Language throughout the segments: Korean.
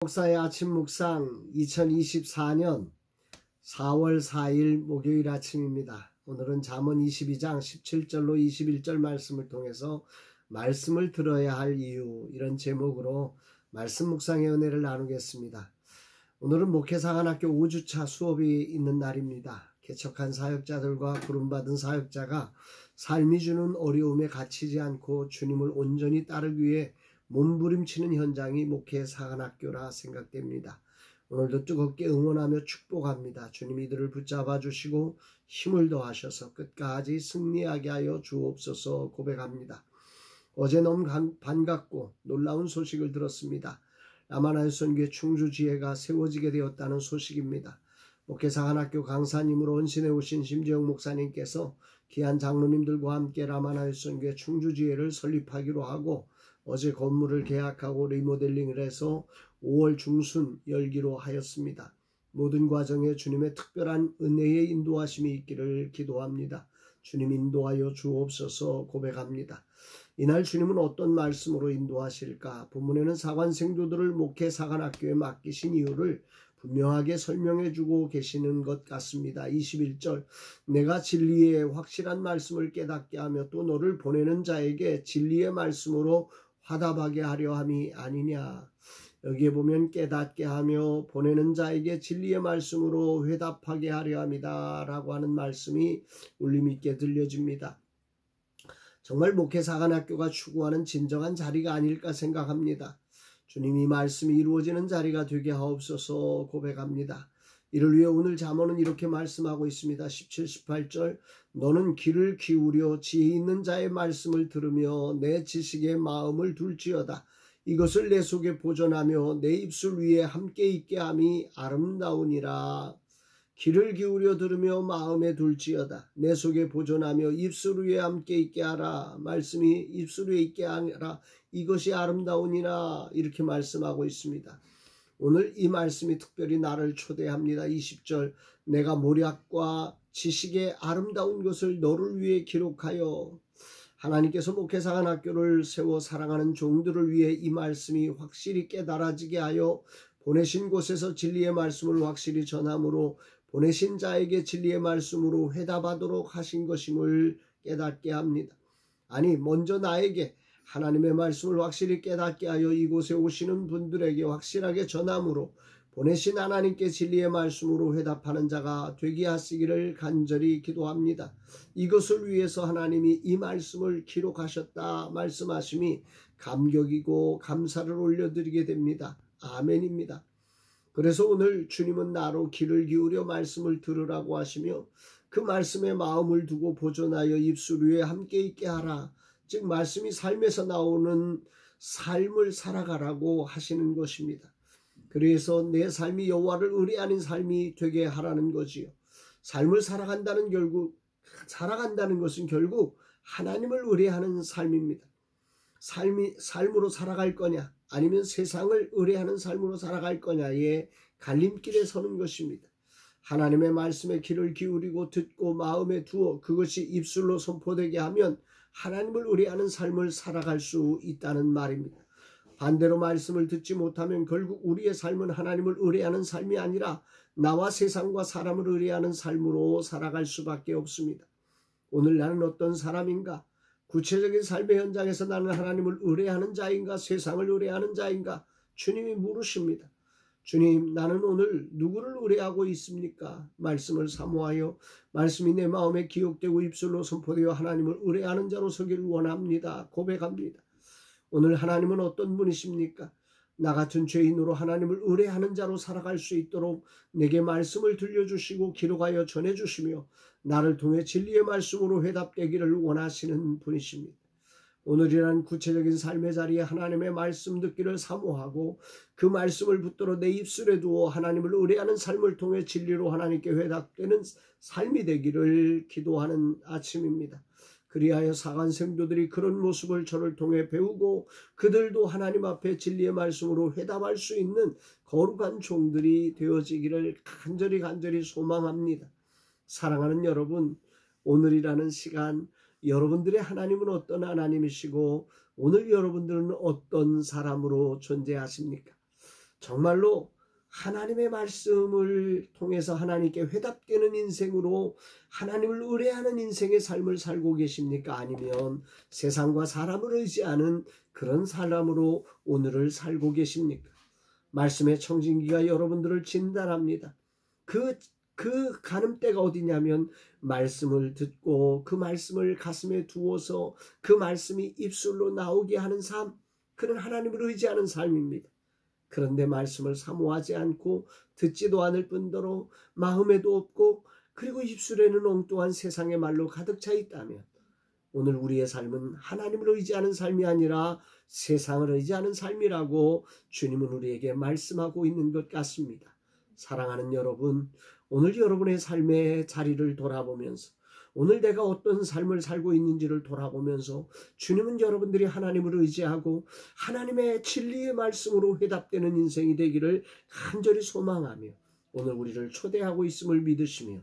목사의 아침 묵상 2024년 4월 4일 목요일 아침입니다. 오늘은 잠언 22장 17절로 21절 말씀을 통해서 말씀을 들어야 할 이유, 이런 제목으로 말씀 묵상의 은혜를 나누겠습니다. 오늘은 목회사관학교 5주차 수업이 있는 날입니다. 개척한 사역자들과 부름받은 사역자가 삶이 주는 어려움에 갇히지 않고 주님을 온전히 따르기 위해 몸부림치는 현장이 목회사관학교라 생각됩니다. 오늘도 뜨겁게 응원하며 축복합니다. 주님 이들을 붙잡아 주시고 힘을 더하셔서 끝까지 승리하게 하여 주옵소서 고백합니다. 어제 너무 반갑고 놀라운 소식을 들었습니다. 라마나요선교회 충주지회가 세워지게 되었다는 소식입니다. 목회사관학교 강사님으로 헌신해 오신 심재영 목사님께서 귀한 장로님들과 함께 라마나요선교회 충주지회를 설립하기로 하고 어제 건물을 계약하고 리모델링을 해서 5월 중순 열기로 하였습니다. 모든 과정에 주님의 특별한 은혜의 인도하심이 있기를 기도합니다. 주님 인도하여 주옵소서 고백합니다. 이날 주님은 어떤 말씀으로 인도하실까? 본문에는 사관 생도들을 목회사관학교에 맡기신 이유를 분명하게 설명해 주고 계시는 것 같습니다. 21절, 내가 진리의 확실한 말씀을 깨닫게 하며 또 너를 보내는 자에게 진리의 말씀으로 화답하게 하려 함이 아니냐. 여기에 보면 깨닫게 하며 보내는 자에게 진리의 말씀으로 회답하게 하려 함이다 라고 하는 말씀이 울림 있게 들려집니다. 정말 목회사관학교가 추구하는 진정한 자리가 아닐까 생각합니다. 주님이 말씀이 이루어지는 자리가 되게 하옵소서 고백합니다. 이를 위해 오늘 잠언은 이렇게 말씀하고 있습니다. 17, 18절, 너는 귀를 기울여 지혜 있는 자의 말씀을 들으며 내 지식에 마음을 둘지어다. 이것을 내 속에 보존하며 내 입술 위에 함께 있게 함이 아름다우니라. 귀를 기울여 들으며 마음에 둘지어다. 내 속에 보존하며 입술 위에 함께 있게 하라. 말씀이 입술 위에 있게 하라. 이것이 아름다우니라. 이렇게 말씀하고 있습니다. 오늘 이 말씀이 특별히 나를 초대합니다. 20절, 내가 모략과 지식의 아름다운 것을 너를 위해 기록하여. 하나님께서 목회사관학교를 세워 사랑하는 종들을 위해 이 말씀이 확실히 깨달아지게 하여 보내신 곳에서 진리의 말씀을 확실히 전함으로 보내신 자에게 진리의 말씀으로 회답하도록 하신 것임을 깨닫게 합니다. 아니, 먼저 나에게 하나님의 말씀을 확실히 깨닫게 하여 이곳에 오시는 분들에게 확실하게 전함으로 보내신 하나님께 진리의 말씀으로 회답하는 자가 되게 하시기를 간절히 기도합니다. 이것을 위해서 하나님이 이 말씀을 기록하셨다 말씀하심이 감격이고 감사를 올려드리게 됩니다. 아멘입니다. 그래서 오늘 주님은 나로 귀를 기울여 말씀을 들으라고 하시며 그 말씀에 마음을 두고 보존하여 입술 위에 함께 있게 하라. 즉 말씀이 삶에서 나오는 삶을 살아가라고 하시는 것입니다. 그래서 내 삶이 여호와를 의뢰하는 삶이 되게 하라는 거지요. 삶을 살아간다는 것은 결국 하나님을 의뢰하는 삶입니다. 삶으로 살아갈 거냐 아니면 세상을 의뢰하는 삶으로 살아갈 거냐의 갈림길에 서는 것입니다. 하나님의 말씀에 귀를 기울이고 듣고 마음에 두어 그것이 입술로 선포되게 하면 하나님을 의뢰하는 삶을 살아갈 수 있다는 말입니다. 반대로 말씀을 듣지 못하면 결국 우리의 삶은 하나님을 의뢰하는 삶이 아니라 나와 세상과 사람을 의뢰하는 삶으로 살아갈 수밖에 없습니다. 오늘 나는 어떤 사람인가? 구체적인 삶의 현장에서 나는 하나님을 의뢰하는 자인가? 세상을 의뢰하는 자인가? 주님이 물으십니다. 주님, 나는 오늘 누구를 의뢰하고 있습니까? 말씀을 사모하여 말씀이 내 마음에 기억되고 입술로 선포되어 하나님을 의뢰하는 자로 서기를 원합니다. 고백합니다. 오늘 하나님은 어떤 분이십니까? 나 같은 죄인으로 하나님을 의뢰하는 자로 살아갈 수 있도록 내게 말씀을 들려주시고 기록하여 전해주시며 나를 통해 진리의 말씀으로 회답되기를 원하시는 분이십니다. 오늘이란 구체적인 삶의 자리에 하나님의 말씀 듣기를 사모하고 그 말씀을 붙들어 내 입술에 두어 하나님을 의뢰하는 삶을 통해 진리로 하나님께 회답되는 삶이 되기를 기도하는 아침입니다. 그리하여 사관 생도들이 그런 모습을 저를 통해 배우고 그들도 하나님 앞에 진리의 말씀으로 회답할 수 있는 거룩한 종들이 되어지기를 간절히 소망합니다. 사랑하는 여러분, 오늘이라는 시간 여러분들의 하나님은 어떤 하나님이시고 오늘 여러분들은 어떤 사람으로 존재하십니까? 정말로 하나님의 말씀을 통해서 하나님께 회답되는 인생으로 하나님을 의뢰하는 인생의 삶을 살고 계십니까? 아니면 세상과 사람을 의지하는 그런 사람으로 오늘을 살고 계십니까? 말씀의 청진기가 여러분들을 진단합니다. 그 가늠대가 어디냐면 말씀을 듣고 그 말씀을 가슴에 두어서 그 말씀이 입술로 나오게 하는 삶, 그는 하나님을 의지하는 삶입니다. 그런데 말씀을 사모하지 않고 듣지도 않을 뿐더러 마음에도 없고 그리고 입술에는 엉뚱한 세상의 말로 가득 차 있다면 오늘 우리의 삶은 하나님을 의지하는 삶이 아니라 세상을 의지하는 삶이라고 주님은 우리에게 말씀하고 있는 것 같습니다. 사랑하는 여러분, 오늘 여러분의 삶의 자리를 돌아보면서 오늘 내가 어떤 삶을 살고 있는지를 돌아보면서 주님은 여러분들이 하나님을 의지하고 하나님의 진리의 말씀으로 회답되는 인생이 되기를 간절히 소망하며 오늘 우리를 초대하고 있음을 믿으시며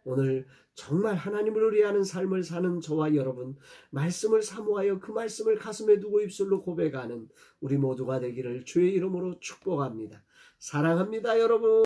오늘 정말 하나님을 의뢰하는 삶을 사는 저와 여러분, 말씀을 사모하여 그 말씀을 가슴에 두고 입술로 고백하는 우리 모두가 되기를 주의 이름으로 축복합니다. 사랑합니다, 여러분.